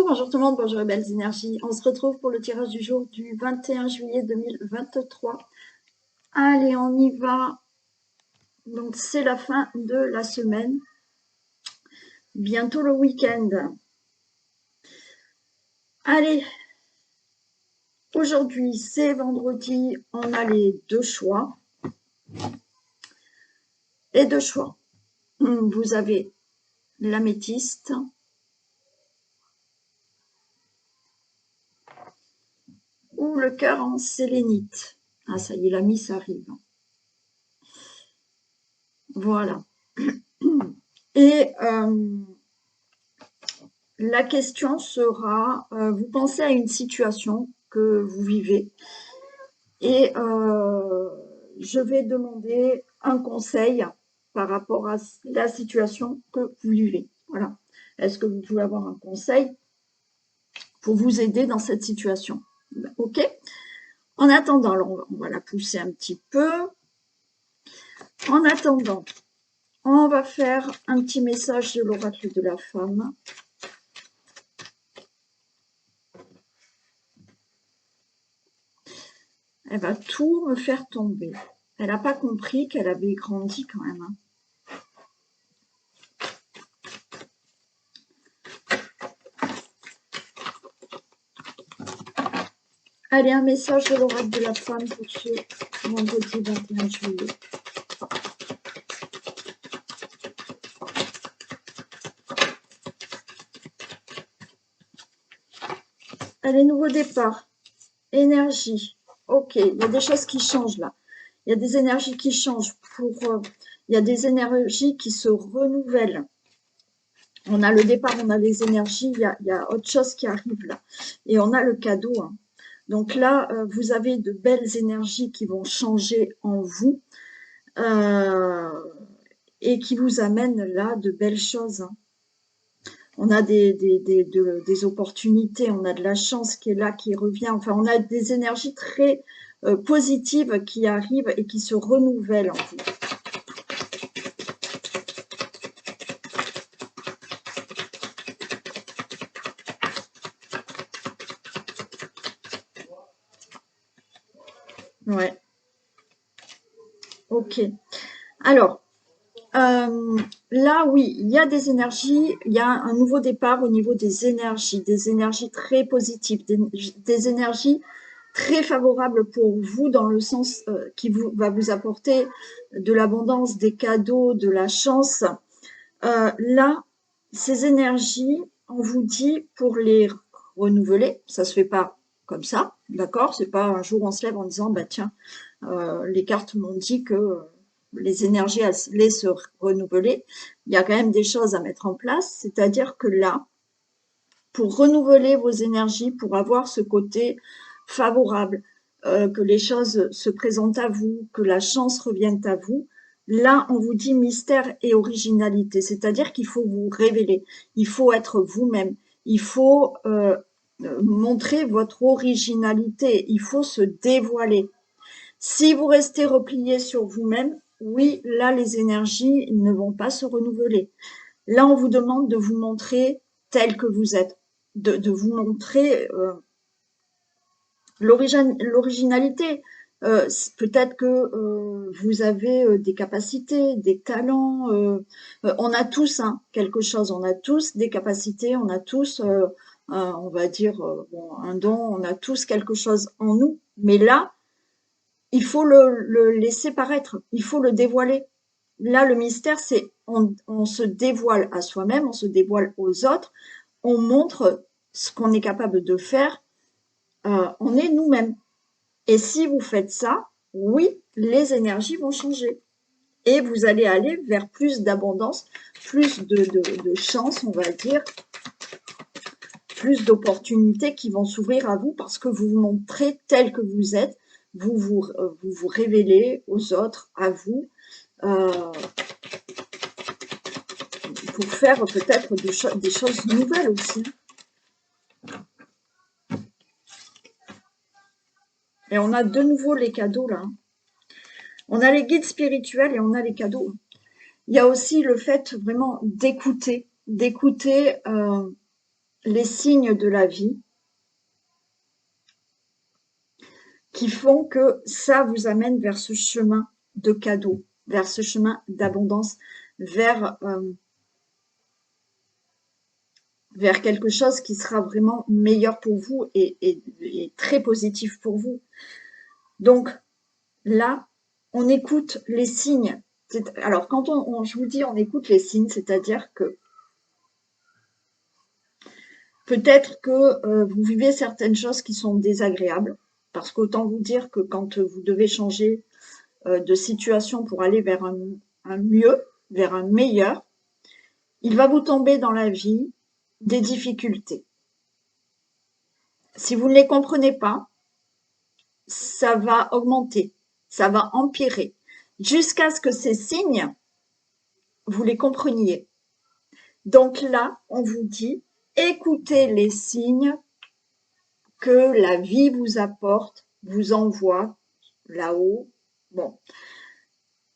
bonjour tout le monde, bonjour les belles énergies. On se retrouve pour le tirage du jour du 21 juillet 2023. Allez, on y va. Donc, c'est la fin de la semaine. Bientôt le week-end. Allez, aujourd'hui, c'est vendredi. On a les deux choix. Les deux choix. Vous avez l'améthyste. Ou le cœur en sélénite. Ah, ça y est, la mise arrive. Voilà. Et la question sera, vous pensez à une situation que vous vivez et je vais demander un conseil par rapport à la situation que vous vivez. Voilà. Est-ce que vous pouvez avoir un conseil pour vous aider dans cette situation? Ok. En attendant, alors on va la pousser un petit peu. En attendant, on va faire un petit message de l'oracle de la femme. Elle va tout me faire tomber. Elle n'a pas compris qu'elle avait grandi quand même. Hein. Allez, un message de l'oracle de la femme pour ce vendredi 21 juillet. Allez, nouveau départ. Énergie. Ok, il y a des choses qui changent là. Il y a des énergies qui changent. Il y a des énergies qui se renouvellent. On a le départ, on a les énergies, il y a autre chose qui arrive là. Et on a le cadeau. Hein. Donc là, vous avez de belles énergies qui vont changer en vous et qui vous amènent là de belles choses. Hein. On a des opportunités, on a de la chance qui est là, qui revient. Enfin, on a des énergies très positives qui arrivent et qui se renouvellent en vous. Ouais. Ok. Alors, là, oui, il y a des énergies, il y a un nouveau départ au niveau des énergies très positives, des énergies très favorables pour vous dans le sens qui va vous apporter de l'abondance, des cadeaux, de la chance. Là, ces énergies, on vous dit pour les renouveler, ça se fait pas comme ça, d'accord? C'est pas un jour on se lève en disant, bah tiens, les cartes m'ont dit que les énergies allaient se renouveler. Il y a quand même des choses à mettre en place, c'est-à-dire que là, pour renouveler vos énergies, pour avoir ce côté favorable, que les choses se présentent à vous, que la chance revienne à vous, là, on vous dit mystère et originalité, c'est-à-dire qu'il faut vous révéler, il faut être vous-même, il faut montrer votre originalité, il faut se dévoiler. Si vous restez replié sur vous-même, oui, là, les énergies ne vont pas se renouveler. Là, on vous demande de vous montrer tel que vous êtes, de vous montrer l'originalité. Peut-être que vous avez des capacités, des talents. On a tous hein, quelque chose, on a tous des capacités, on a tous, on va dire, bon, un don, on a tous quelque chose en nous. Mais là, il faut le laisser paraître, il faut le dévoiler. Là, le mystère, c'est on se dévoile à soi-même, on se dévoile aux autres, on montre ce qu'on est capable de faire, on est nous-mêmes. Et si vous faites ça, oui, les énergies vont changer. Et vous allez aller vers plus d'abondance, plus de chance, on va dire, plus d'opportunités qui vont s'ouvrir à vous parce que vous vous montrez tel que vous êtes, vous révélez aux autres, à vous, pour faire peut-être des choses nouvelles aussi. Et on a de nouveau les cadeaux là. On a les guides spirituels et on a les cadeaux. Il y a aussi le fait vraiment d'écouter les signes de la vie qui font que ça vous amène vers ce chemin de cadeau, vers ce chemin d'abondance, vers, vers quelque chose qui sera vraiment meilleur pour vous et très positif pour vous. Donc là, on écoute les signes. Alors quand je vous dis on écoute les signes, c'est-à-dire que peut-être que vous vivez certaines choses qui sont désagréables, parce qu'autant vous dire que quand vous devez changer de situation pour aller vers un mieux, vers un meilleur, il va vous tomber dans la vie des difficultés. Si vous ne les comprenez pas, ça va augmenter, ça va empirer, jusqu'à ce que ces signes, vous les compreniez. Donc là, on vous dit, écoutez les signes que la vie vous apporte, vous envoie là-haut. Bon,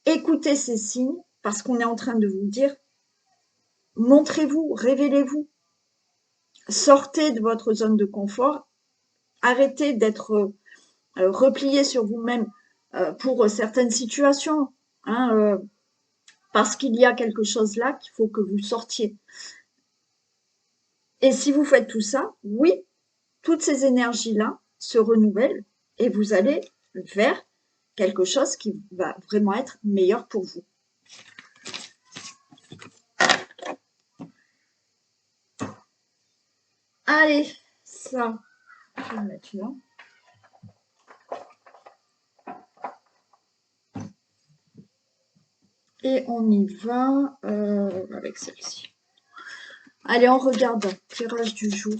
écoutez ces signes parce qu'on est en train de vous dire, montrez-vous, révélez-vous, sortez de votre zone de confort, arrêtez d'être replié sur vous-même pour certaines situations, hein, parce qu'il y a quelque chose là qu'il faut que vous sortiez. Et si vous faites tout ça, oui, toutes ces énergies-là se renouvellent et vous allez vers quelque chose qui va vraiment être meilleur pour vous. Allez, ça, je vais le mettre là. Et on y va avec celle-ci. Allez, on regarde. Tirage du jour.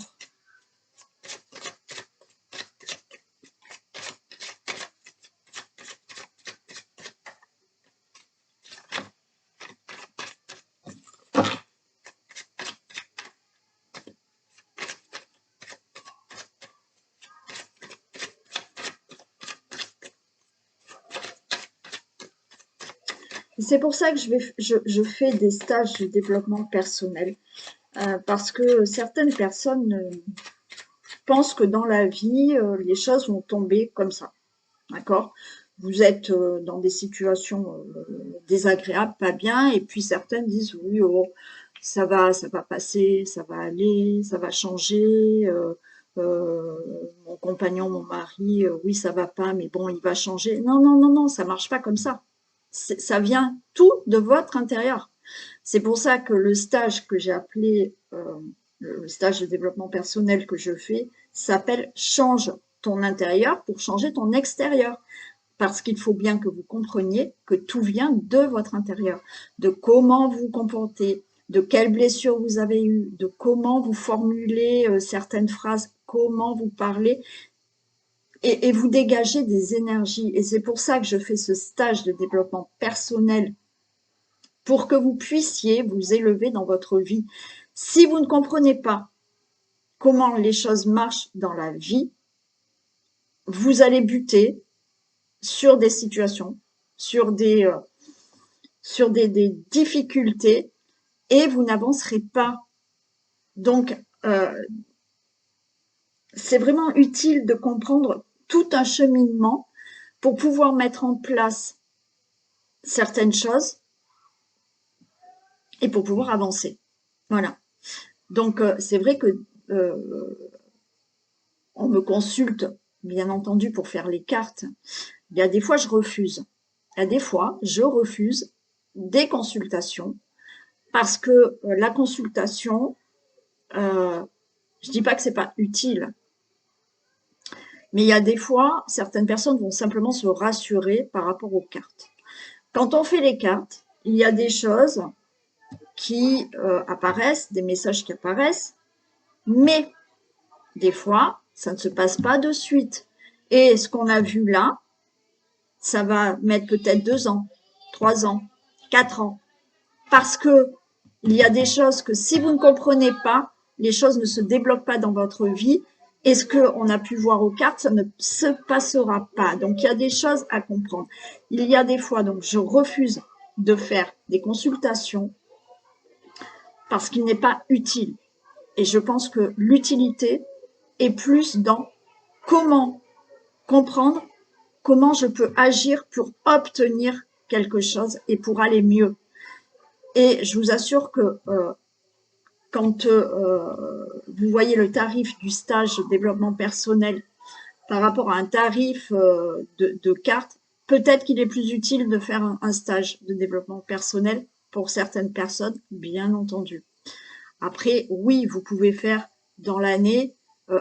C'est pour ça que je fais des stages de développement personnel. Parce que certaines personnes pensent que dans la vie, les choses vont tomber comme ça. D'accord? Vous êtes dans des situations désagréables, pas bien, et puis certaines disent oui, oh, ça va passer, ça va aller, ça va changer. Mon compagnon, mon mari, oui, ça va pas, mais bon, il va changer. Non, non, non, non, ça marche pas comme ça. Ça vient tout de votre intérieur. C'est pour ça que le stage que j'ai appelé le stage de développement personnel que je fais s'appelle Change ton intérieur pour changer ton extérieur. Parce qu'il faut bien que vous compreniez que tout vient de votre intérieur, de comment vous vous comportez, de quelles blessures vous avez eues, de comment vous formulez certaines phrases, comment vous parlez, et vous dégagez des énergies. Et c'est pour ça que je fais ce stage de développement personnel pour que vous puissiez vous élever dans votre vie. Si vous ne comprenez pas comment les choses marchent dans la vie, vous allez buter sur des situations, sur des difficultés et vous n'avancerez pas. Donc, c'est vraiment utile de comprendre tout un cheminement pour pouvoir mettre en place certaines choses et pour pouvoir avancer. Voilà. Donc, c'est vrai que on me consulte, bien entendu, pour faire les cartes. Il y a des fois, je refuse. Il y a des fois, je refuse des consultations parce que la consultation, je dis pas que c'est pas utile, mais il y a des fois, certaines personnes vont simplement se rassurer par rapport aux cartes. Quand on fait les cartes, il y a des choses qui apparaissent, des messages qui apparaissent, mais des fois, ça ne se passe pas de suite. Et ce qu'on a vu là, ça va mettre peut-être 2 ans, 3 ans, 4 ans. Parce que il y a des choses que si vous ne comprenez pas, les choses ne se débloquent pas dans votre vie. Et ce qu'on a pu voir aux cartes, ça ne se passera pas. Donc, il y a des choses à comprendre. Il y a des fois, donc, je refuse de faire des consultations parce qu'il n'est pas utile. Et je pense que l'utilité est plus dans comment comprendre, comment je peux agir pour obtenir quelque chose et pour aller mieux. Et je vous assure que quand vous voyez le tarif du stage de développement personnel par rapport à un tarif de carte, peut-être qu'il est plus utile de faire un stage de développement personnel pour certaines personnes, bien entendu. Après, oui, vous pouvez faire dans l'année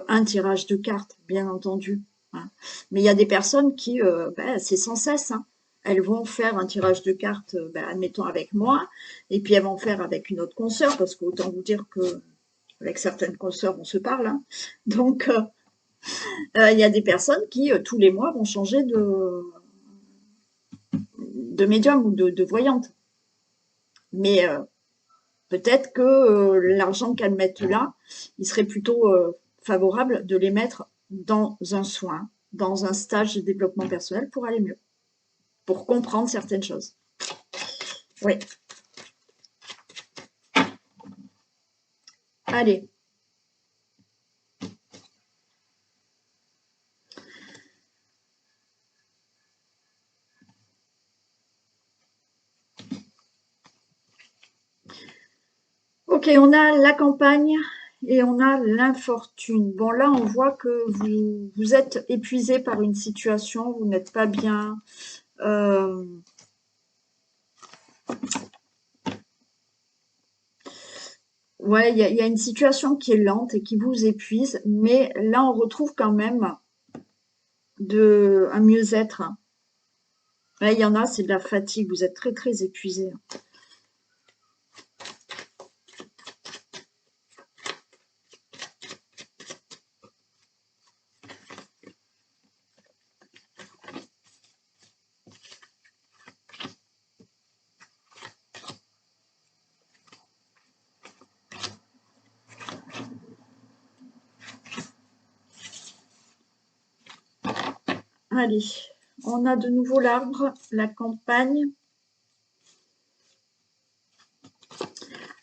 un tirage de cartes, bien entendu, hein. Mais il y a des personnes qui, c'est sans cesse, hein. Elles vont faire un tirage de cartes, admettons avec moi, et puis elles vont faire avec une autre consoeur, parce qu'autant vous dire que avec certaines consoeurs, on se parle, hein. Donc, il y a des personnes qui, tous les mois, vont changer de médium ou de voyante. Mais peut-être que l'argent qu'elles mettent là, il serait plutôt favorable de les mettre dans un soin, dans un stage de développement personnel pour aller mieux, pour comprendre certaines choses. Oui. Allez. Ok, on a la campagne et on a l'infortune. Bon, là, on voit que vous êtes épuisé par une situation, vous n'êtes pas bien. Ouais, il y a une situation qui est lente et qui vous épuise, mais là, on retrouve quand même un mieux-être. Ouais, il y en a, c'est de la fatigue, vous êtes très, très épuisé. Allez, on a de nouveau l'arbre, la campagne.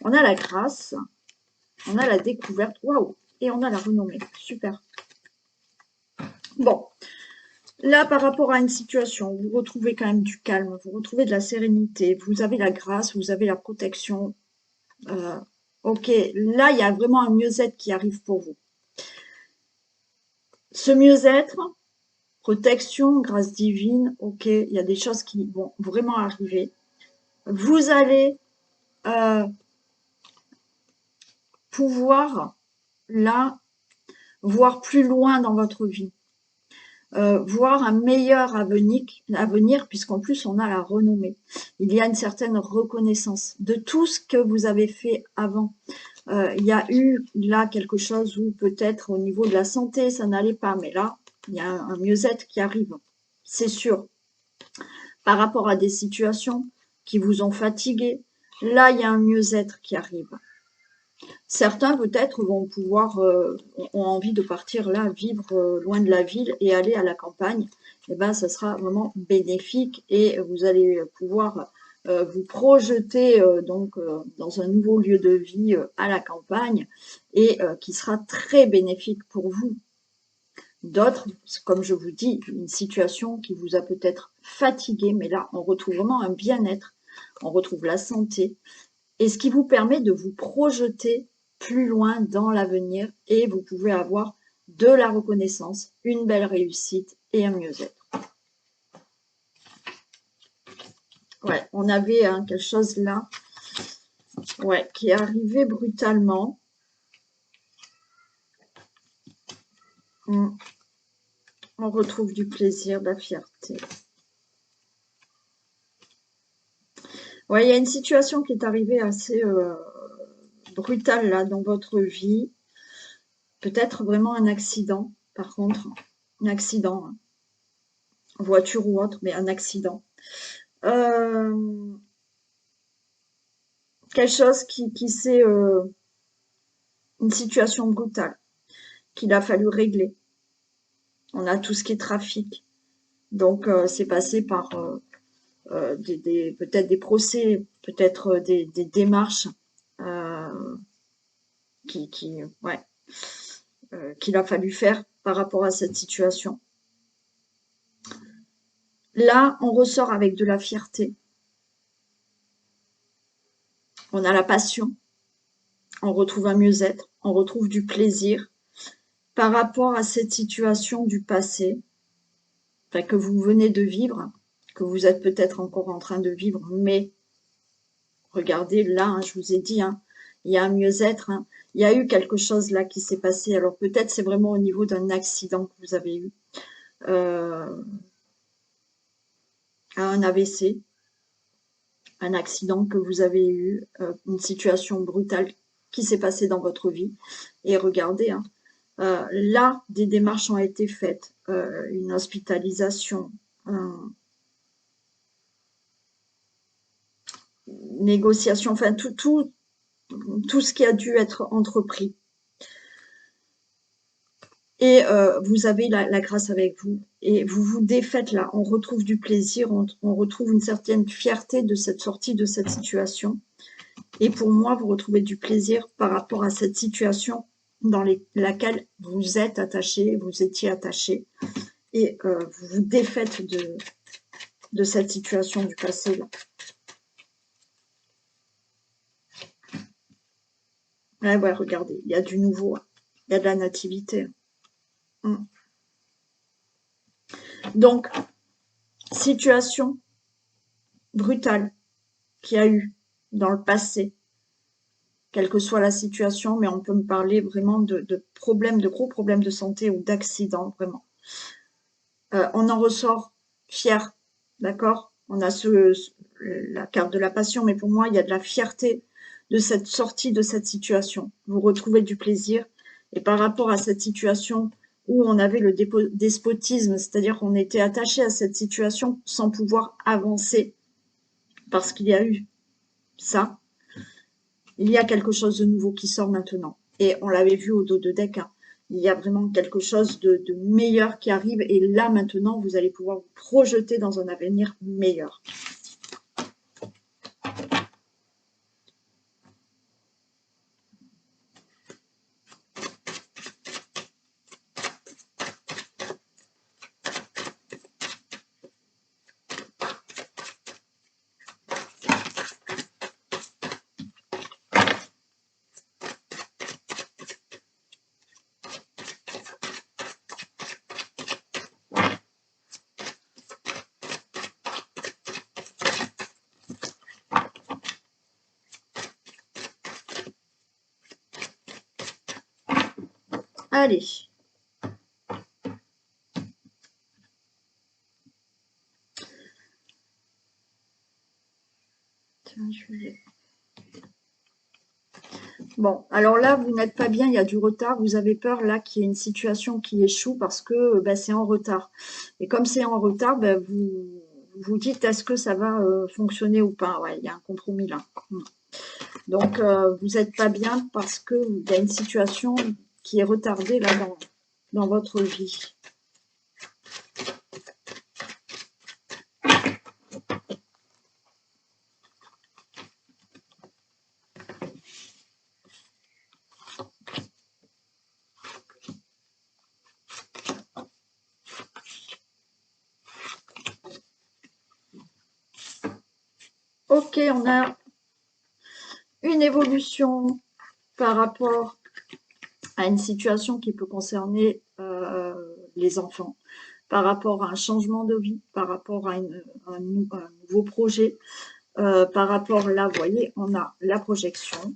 On a la grâce, on a la découverte, waouh, et on a la renommée, super. Bon, là, par rapport à une situation, vous retrouvez quand même du calme, vous retrouvez de la sérénité, vous avez la grâce, vous avez la protection. Ok, là, il y a vraiment un mieux-être qui arrive pour vous. Ce mieux-être, protection, grâce divine, ok, il y a des choses qui vont vraiment arriver. Vous allez pouvoir, là, voir plus loin dans votre vie. Voir un meilleur avenir puisqu'en plus on a la renommée. Il y a une certaine reconnaissance de tout ce que vous avez fait avant. Il y a eu là quelque chose où peut-être au niveau de la santé ça n'allait pas, mais là il y a un mieux-être qui arrive, c'est sûr. Par rapport à des situations qui vous ont fatigué, là il y a un mieux-être qui arrive. Certains peut-être vont pouvoir, ont envie de partir là, vivre loin de la ville et aller à la campagne. Et ben, ça sera vraiment bénéfique et vous allez pouvoir vous projeter donc dans un nouveau lieu de vie à la campagne et qui sera très bénéfique pour vous. D'autres, comme je vous dis, une situation qui vous a peut-être fatigué, mais là, on retrouve vraiment un bien-être, on retrouve la santé, et ce qui vous permet de vous projeter plus loin dans l'avenir et vous pouvez avoir de la reconnaissance, une belle réussite et un mieux-être. Ouais, on avait quelque chose là, ouais, qui est arrivé brutalement. On retrouve du plaisir, de la fierté. Ouais, il y a une situation qui est arrivée assez brutale là dans votre vie. Peut-être vraiment un accident, par contre. Un accident, hein. Voiture ou autre, mais un accident. Quelque chose qui c'est une situation brutale qu'il a fallu régler. On a tout ce qui est trafic. Donc, c'est passé par peut-être des procès, peut-être des démarches ouais, qu'il a fallu faire par rapport à cette situation. Là, on ressort avec de la fierté. On a la passion. On retrouve un mieux-être. On retrouve du plaisir par rapport à cette situation du passé, enfin, que vous venez de vivre, que vous êtes peut-être encore en train de vivre, mais regardez là, hein, je vous ai dit, hein, il y a un mieux-être, hein, il y a eu quelque chose là qui s'est passé. Alors peut-être c'est vraiment au niveau d'un accident que vous avez eu, un AVC, un accident que vous avez eu, une situation brutale qui s'est passée dans votre vie. Et regardez, hein, là, des démarches ont été faites, une hospitalisation, négociation, enfin tout ce qui a dû être entrepris. Et vous avez la grâce avec vous. Et vous vous défaites là. On retrouve du plaisir, on retrouve une certaine fierté de cette sortie de cette situation. Et pour moi, vous retrouvez du plaisir par rapport à cette situation dans laquelle vous êtes attaché, vous étiez attaché. Et vous vous défaites de cette situation du passé là. Ouais, regardez, il y a du nouveau, il y a de la nativité. Donc, situation brutale qu'il y a eu dans le passé, quelle que soit la situation, mais on peut me parler vraiment de problèmes, de gros problèmes de santé ou d'accidents, vraiment. On en ressort fier, d'accord? On a la carte de la passion, mais pour moi, il y a de la fierté de cette sortie de cette situation. Vous retrouvez du plaisir. Et par rapport à cette situation où on avait le despotisme, c'est-à-dire qu'on était attaché à cette situation sans pouvoir avancer, parce qu'il y a eu ça, il y a quelque chose de nouveau qui sort maintenant. Et on l'avait vu au dos de deck, hein. Il y a vraiment quelque chose de meilleur qui arrive. Et là, maintenant, vous allez pouvoir vous projeter dans un avenir meilleur. Allez. Tiens, je vais... Bon, alors là, vous n'êtes pas bien, il y a du retard. Vous avez peur là qu'il y ait une situation qui échoue parce que c'est en retard. Et comme c'est en retard, vous vous dites est-ce que ça va fonctionner ou pas. Ouais, il y a un compromis là. Donc, vous n'êtes pas bien parce qu'il y a une situation qui est retardée là dans votre vie. Ok, on a une évolution par rapport à une situation qui peut concerner les enfants, par rapport à un changement de vie, par rapport à un nouveau projet, par rapport là, vous voyez, on a la projection,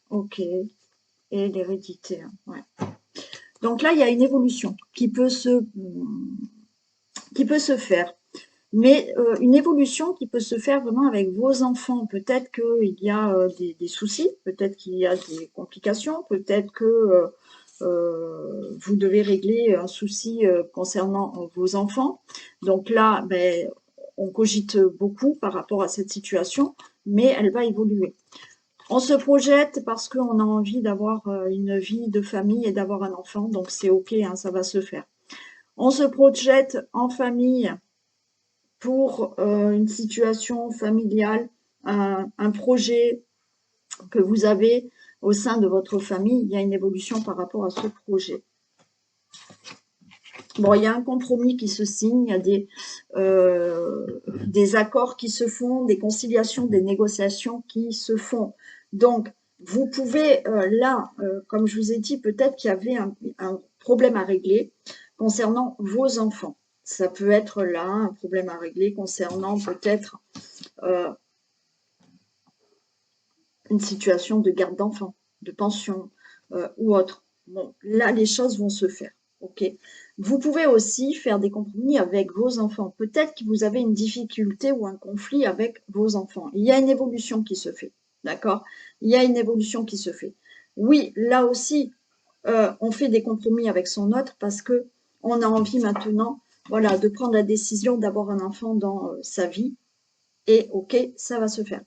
ok, et l'hérédité. Ouais. Donc là, il y a une évolution qui peut se faire. Mais une évolution qui peut se faire vraiment avec vos enfants. Peut-être qu'il y a des soucis, peut-être qu'il y a des complications, peut-être que vous devez régler un souci concernant vos enfants. Donc là, on cogite beaucoup par rapport à cette situation, mais elle va évoluer. On se projette parce qu'on a envie d'avoir une vie de famille et d'avoir un enfant, donc c'est ok, hein, ça va se faire. On se projette en famille pour une situation familiale, un projet que vous avez, au sein de votre famille, il y a une évolution par rapport à ce projet. Bon, il y a un compromis qui se signe, il y a des accords qui se font, des conciliations, des négociations qui se font. Donc, vous pouvez, là, comme je vous ai dit, peut-être qu'il y avait un problème à régler concernant vos enfants. Ça peut être là un problème à régler concernant peut-être une situation de garde d'enfants, de pension ou autre. Bon, là, les choses vont se faire. Ok. Vous pouvez aussi faire des compromis avec vos enfants. Peut-être que vous avez une difficulté ou un conflit avec vos enfants. Il y a une évolution qui se fait. D'accord? Il y a une évolution qui se fait. Oui, là aussi, on fait des compromis avec son autre parce que on a envie maintenant, voilà, de prendre la décision d'avoir un enfant dans sa vie. Et ok, ça va se faire.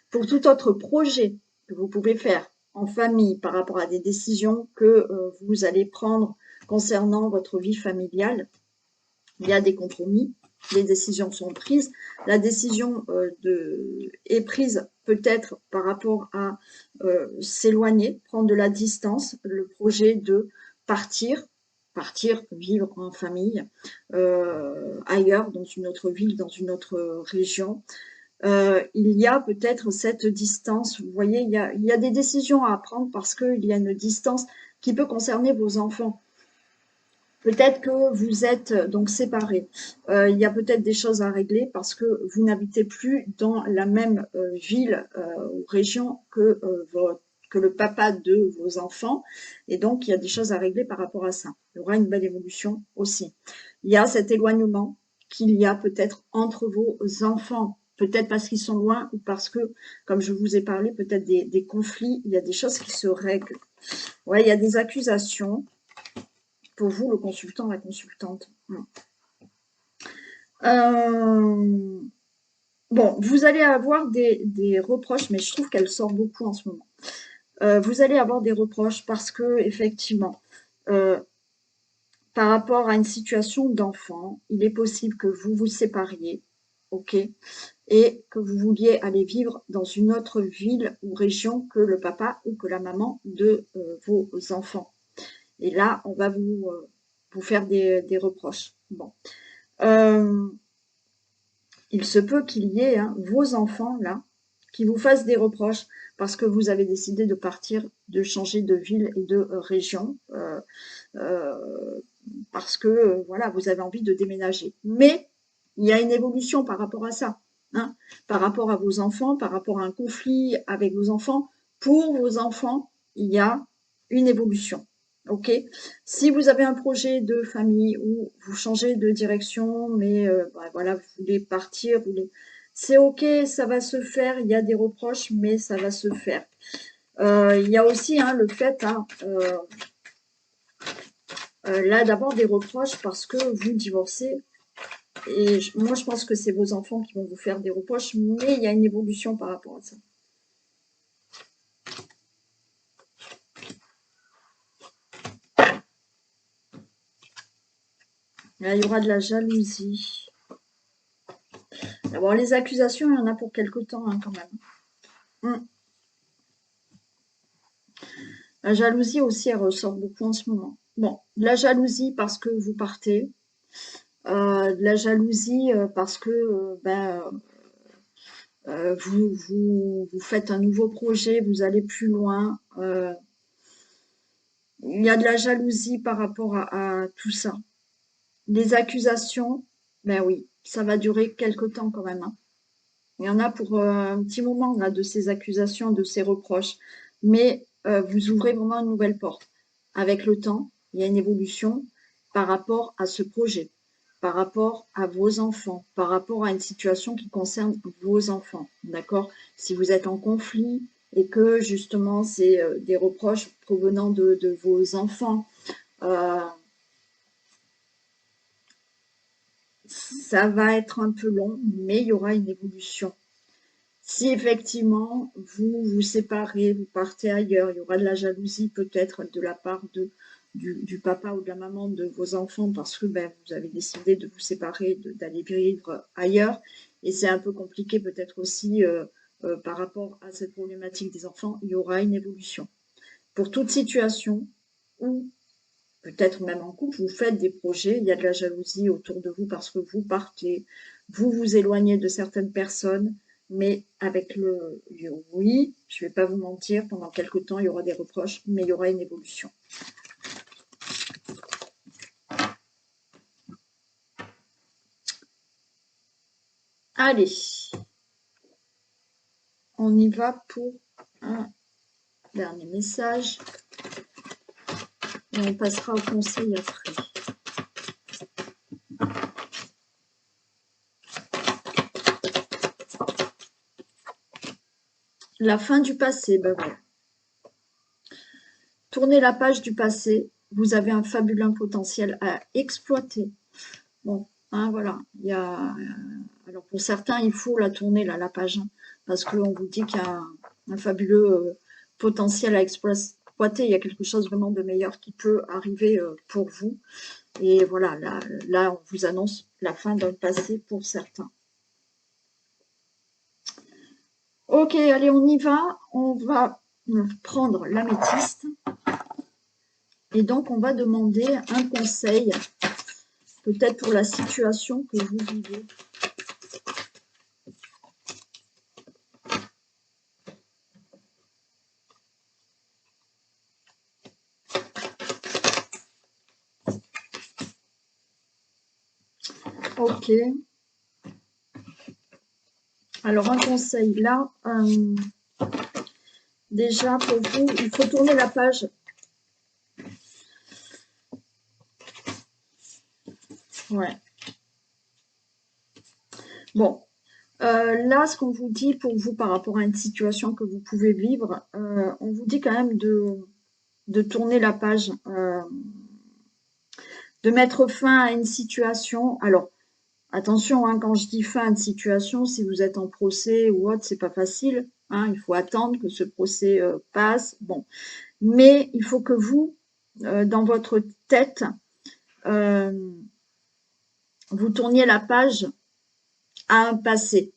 Pour tout autre projet que vous pouvez faire en famille par rapport à des décisions que vous allez prendre concernant votre vie familiale, il y a des compromis, les décisions sont prises. La décision est prise peut-être par rapport à s'éloigner, prendre de la distance, le projet de partir vivre en famille, ailleurs, dans une autre ville, dans une autre région. Il y a peut-être cette distance. Vous voyez, il y a des décisions à prendre parce qu'il y a une distance qui peut concerner vos enfants. Peut-être que vous êtes donc séparés. Il y a peut-être des choses à régler parce que vous n'habitez plus dans la même ville ou région que le papa de vos enfants. Et donc, il y a des choses à régler par rapport à ça. Il y aura une belle évolution aussi. Il y a cet éloignement qu'il y a peut-être entre vos enfants. Peut-être parce qu'ils sont loin ou parce que, comme je vous ai parlé, peut-être des conflits. Il y a des choses qui se règlent. Ouais, il y a des accusations. Pour vous, le consultant, la consultante. Bon, vous allez avoir des reproches, mais je trouve qu'elle sort beaucoup en ce moment. Vous allez avoir des reproches parce que, effectivement, par rapport à une situation d'enfant, il est possible que vous vous sépariez, ok, et que vous vouliez aller vivre dans une autre ville ou région que le papa ou que la maman de vos enfants. Et là, on va vous faire des reproches. Bon. Il se peut qu'il y ait vos enfants, là, qui vous fassent des reproches parce que vous avez décidé de partir, de changer de ville et de région, parce que, voilà, vous avez envie de déménager. Mais il y a une évolution par rapport à ça, hein, par rapport à vos enfants, par rapport à un conflit avec vos enfants. Pour vos enfants, il y a une évolution. Ok. Si vous avez un projet de famille où vous changez de direction, mais voilà, vous voulez partir, c'est ok, ça va se faire. Il y a des reproches, mais ça va se faire. Il y a aussi le fait, là d'abord des reproches parce que vous divorcez. Et moi, je pense que c'est vos enfants qui vont vous faire des reproches, mais il y a une évolution par rapport à ça. Là, il y aura de la jalousie. Bon, les accusations, il y en a pour quelque temps quand même. La jalousie aussi, elle ressort beaucoup en ce moment. Bon, de la jalousie parce que vous partez. De la jalousie parce que vous faites un nouveau projet, vous allez plus loin. Il y a de la jalousie par rapport à tout ça. Les accusations, ben oui, ça va durer quelque temps quand même. Il y en a pour un petit moment là de ces accusations, de ces reproches. Mais vous ouvrez vraiment une nouvelle porte. Avec le temps, il y a une évolution par rapport à ce projet, par rapport à vos enfants, par rapport à une situation qui concerne vos enfants. D'accord? Si vous êtes en conflit et que justement c'est des reproches provenant de vos enfants, ça va être un peu long, mais il y aura une évolution. Si effectivement vous vous séparez, vous partez ailleurs, il y aura de la jalousie peut-être de la part du papa ou de la maman de vos enfants parce que vous avez décidé de vous séparer, d'aller vivre ailleurs. Et c'est un peu compliqué peut-être aussi par rapport à cette problématique des enfants, il y aura une évolution. pour toute situation où, peut-être même en couple, vous faites des projets, il y a de la jalousie autour de vous parce que vous partez, vous vous éloignez de certaines personnes, mais avec oui, je ne vais pas vous mentir, pendant quelque temps, il y aura des reproches, mais il y aura une évolution. Allez, on y va pour un dernier message. Et on passera au conseil après. La fin du passé, ben voilà. Tournez la page du passé, vous avez un fabuleux potentiel à exploiter. Bon, hein, voilà. Alors pour certains, il faut la tourner, là, la page, hein, parce qu'on vous dit qu'il y a un fabuleux potentiel à exploiter. Il y a quelque chose vraiment de meilleur qui peut arriver pour vous. Et voilà, là, on vous annonce la fin d'un passé pour certains. Ok, allez, on y va. On va prendre l'améthyste. Et donc, on va demander un conseil, peut-être pour la situation que vous vivez. Ok. Alors, un conseil, là, déjà, pour vous, il faut tourner la page. Ouais. Bon. Là, ce qu'on vous dit pour vous par rapport à une situation que vous pouvez vivre, on vous dit quand même de tourner la page, de mettre fin à une situation. Alors, attention, hein, quand je dis fin de situation, si vous êtes en procès ou autre, c'est pas facile. Hein, il faut attendre que ce procès passe. Bon, mais il faut que vous, dans votre tête, vous tourniez la page à un passé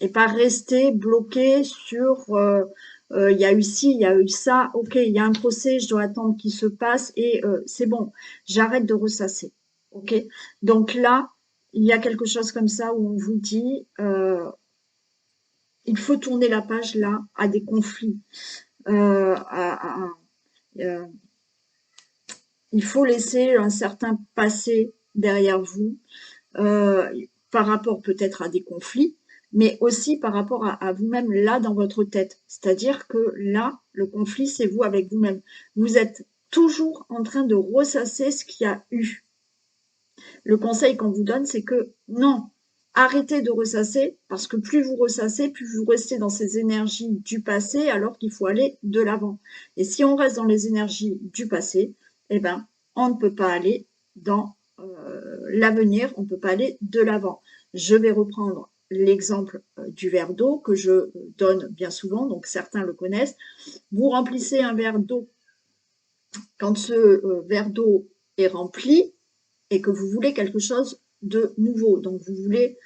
et pas rester bloqué sur il y a eu ci, il y a eu ça, ok, il y a un procès, je dois attendre qu'il se passe et c'est bon, j'arrête de ressasser. Ok, donc là, il y a quelque chose comme ça où on vous dit il faut tourner la page là à des conflits. Il faut laisser un certain passé derrière vous par rapport peut-être à des conflits, mais aussi par rapport à vous-même là dans votre tête. C'est-à-dire que là, le conflit, c'est vous avec vous-même. Vous êtes toujours en train de ressasser ce qu'il y a eu. Le conseil qu'on vous donne, c'est que non, arrêtez de ressasser, parce que plus vous ressassez, plus vous restez dans ces énergies du passé, alors qu'il faut aller de l'avant. Et si on reste dans les énergies du passé, eh ben, on ne peut pas aller dans l'avenir, on ne peut pas aller de l'avant. Je vais reprendre l'exemple du verre d'eau que je donne bien souvent, donc certains le connaissent. Vous remplissez un verre d'eau. Quand ce verre d'eau est rempli, et que vous voulez quelque chose de nouveau. Donc, vous voulez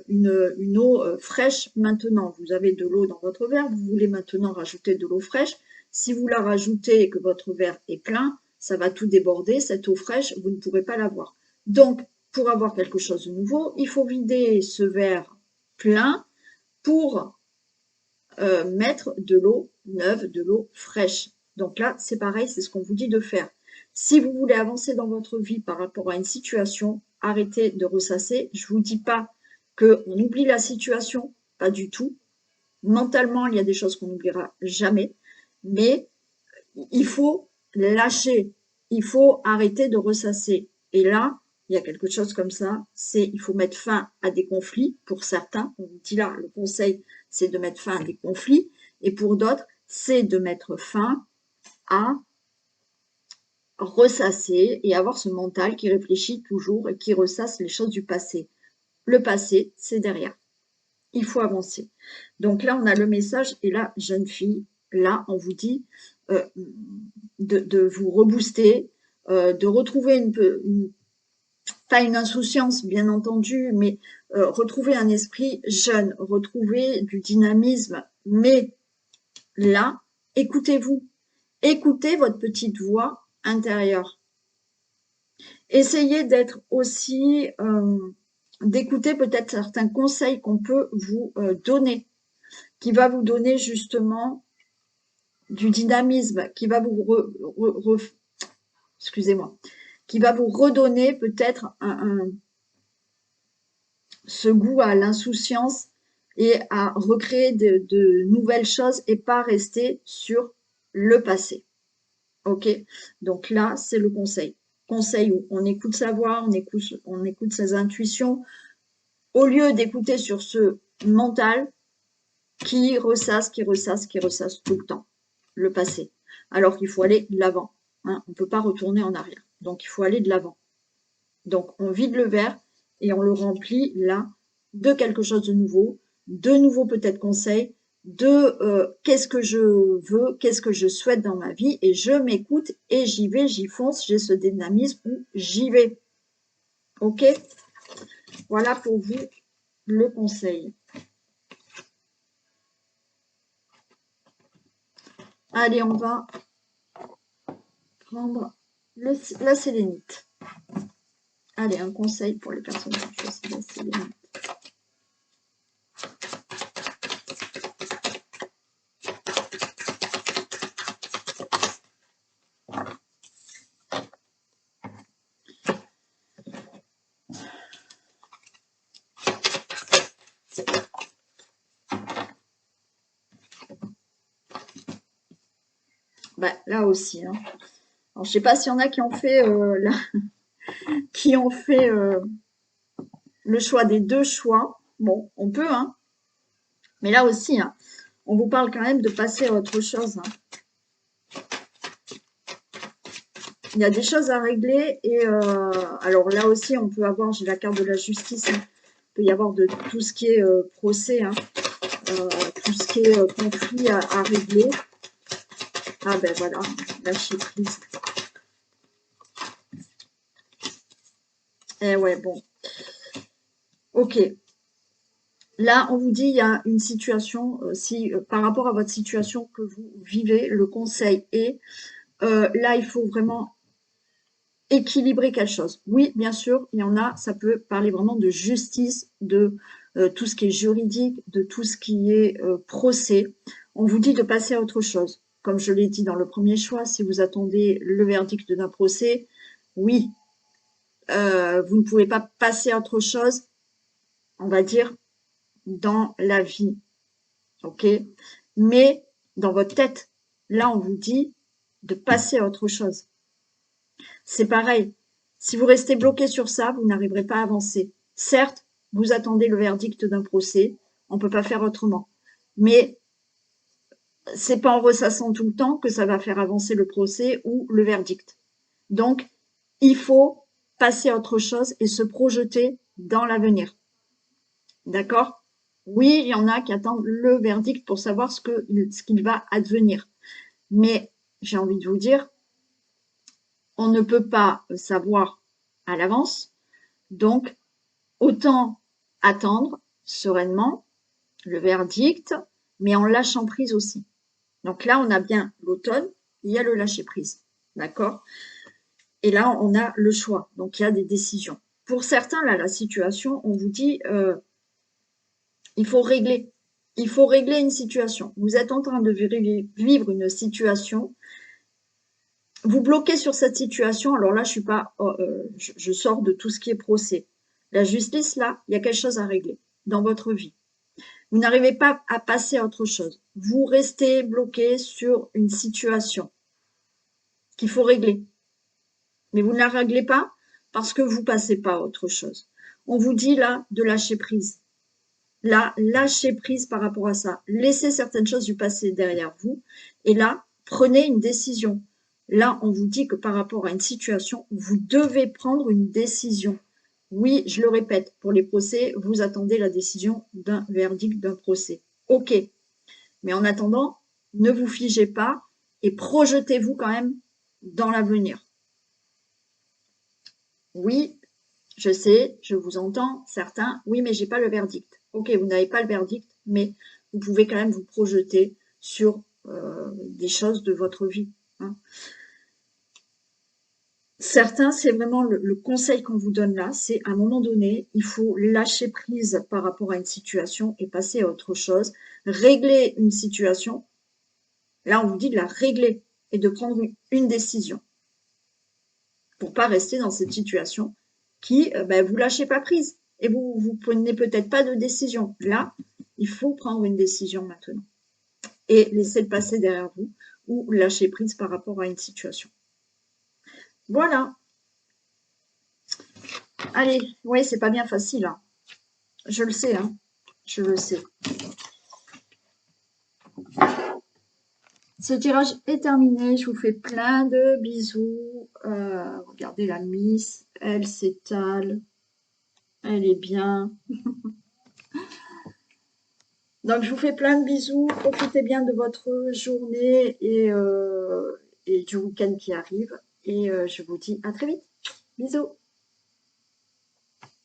une eau fraîche maintenant. Vous avez de l'eau dans votre verre, vous voulez maintenant rajouter de l'eau fraîche. Si vous la rajoutez et que votre verre est plein, ça va tout déborder. Cette eau fraîche, vous ne pourrez pas l'avoir. Donc, pour avoir quelque chose de nouveau, il faut vider ce verre plein pour mettre de l'eau neuve, de l'eau fraîche. Donc là, c'est pareil, c'est ce qu'on vous dit de faire. Si vous voulez avancer dans votre vie par rapport à une situation, arrêtez de ressasser. Je ne vous dis pas qu'on oublie la situation, pas du tout. Mentalement, il y a des choses qu'on n'oubliera jamais, mais il faut lâcher, il faut arrêter de ressasser. Et là, il y a quelque chose comme ça, c'est il faut mettre fin à des conflits. Pour certains, on vous dit là, le conseil, c'est de mettre fin à des conflits. Et pour d'autres, c'est de mettre fin à ressasser et avoir ce mental qui réfléchit toujours et qui ressasse les choses du passé. Le passé, c'est derrière. Il faut avancer. Donc là, on a le message et là, jeune fille, là, on vous dit de vous rebooster, de retrouver pas une insouciance, bien entendu, mais retrouver un esprit jeune, retrouver du dynamisme. Mais là, écoutez-vous. Écoutez votre petite voix intérieure. Essayez d'être aussi, d'écouter peut-être certains conseils qu'on peut vous donner, qui va vous donner justement du dynamisme, qui va vous excusez-moi, qui va vous redonner peut-être ce goût à l'insouciance et à recréer de nouvelles choses et pas rester sur le passé. Ok? Donc là, c'est le conseil. Conseil où on écoute sa voix, on écoute ses intuitions, au lieu d'écouter sur ce mental qui ressasse tout le temps le passé. Alors qu'il faut aller de l'avant. Hein, on ne peut pas retourner en arrière. Donc, il faut aller de l'avant. Donc, on vide le verre et on le remplit là de quelque chose de nouveau peut-être conseils, de qu'est-ce que je veux, qu'est-ce que je souhaite dans ma vie et je m'écoute et j'y vais, j'y fonce, j'ai ce dynamisme où j'y vais. Ok? Voilà pour vous le conseil. Allez, on va prendre la sélénite. Allez, un conseil pour les personnes qui ont choisi la sélénite. Bah, là aussi. Hein. Alors, je sais pas s'il y en a qui ont fait, qui ont fait le choix des deux choix. Bon, on peut, hein. Mais là aussi, hein, on vous parle quand même de passer à autre chose. Hein. Il y a des choses à régler et alors là aussi, on peut avoir, j'ai la carte de la justice, hein, il peut y avoir de tout ce qui est procès, hein, tout ce qui est conflit à régler. Ah ben voilà, lâcher prise. Eh ouais, bon. Ok. Là, on vous dit, il y a une situation, si par rapport à votre situation que vous vivez, le conseil est, là, il faut vraiment équilibrer quelque chose. Oui, bien sûr, il y en a, ça peut parler vraiment de justice, de tout ce qui est juridique, de tout ce qui est procès. On vous dit de passer à autre chose. Comme je l'ai dit dans le premier choix, si vous attendez le verdict d'un procès, oui, vous ne pouvez pas passer à autre chose, on va dire, dans la vie. Ok? Mais dans votre tête, là, on vous dit de passer à autre chose. C'est pareil. Si vous restez bloqué sur ça, vous n'arriverez pas à avancer. Certes, vous attendez le verdict d'un procès, on ne peut pas faire autrement. Mais c'est pas en ressassant tout le temps que ça va faire avancer le procès ou le verdict. Donc, il faut passer à autre chose et se projeter dans l'avenir. D'accord? Oui, il y en a qui attendent le verdict pour savoir ce qu'il va advenir. Mais j'ai envie de vous dire, on ne peut pas savoir à l'avance. Donc, autant attendre sereinement le verdict, mais en lâchant prise aussi. Donc là, on a bien l'automne, il y a le lâcher prise. D'accord? Et là, on a le choix. Donc, il y a des décisions. Pour certains, là, la situation, on vous dit, il faut régler. Il faut régler une situation. Vous êtes en train de vivre une situation. Vous bloquez sur cette situation. Alors là, je suis pas, je sors de tout ce qui est procès. La justice, là, il y a quelque chose à régler dans votre vie. Vous n'arrivez pas à passer à autre chose. Vous restez bloqué sur une situation qu'il faut régler. Mais vous ne la réglez pas parce que vous passez pas à autre chose. On vous dit là de lâcher prise. Là, lâchez prise par rapport à ça. Laissez certaines choses du passé derrière vous. Et là, prenez une décision. Là, on vous dit que par rapport à une situation, vous devez prendre une décision. Oui, je le répète, pour les procès, vous attendez la décision d'un verdict d'un procès. OK. Mais en attendant, ne vous figez pas et projetez-vous quand même dans l'avenir. Oui, je sais, je vous entends, certains, oui, mais j'ai pas le verdict. Ok, vous n'avez pas le verdict, mais vous pouvez quand même vous projeter sur des choses de votre vie. hein. Certains, c'est vraiment le conseil qu'on vous donne là, c'est à un moment donné, il faut lâcher prise par rapport à une situation et passer à autre chose. Régler une situation, là on vous dit de la régler et de prendre une décision pour pas rester dans cette situation qui, ben, vous lâchez pas prise et vous prenez peut-être pas de décision. Là, il faut prendre une décision maintenant et laisser le passer derrière vous ou lâcher prise par rapport à une situation. Voilà. Allez, oui, c'est pas bien facile, hein. Je le sais, hein. Je le sais. Ce tirage est terminé. Je vous fais plein de bisous. Regardez la Miss. Elle s'étale. Elle est bien. Donc, je vous fais plein de bisous. Profitez bien de votre journée et du week-end qui arrive. Et je vous dis à très vite. Bisous.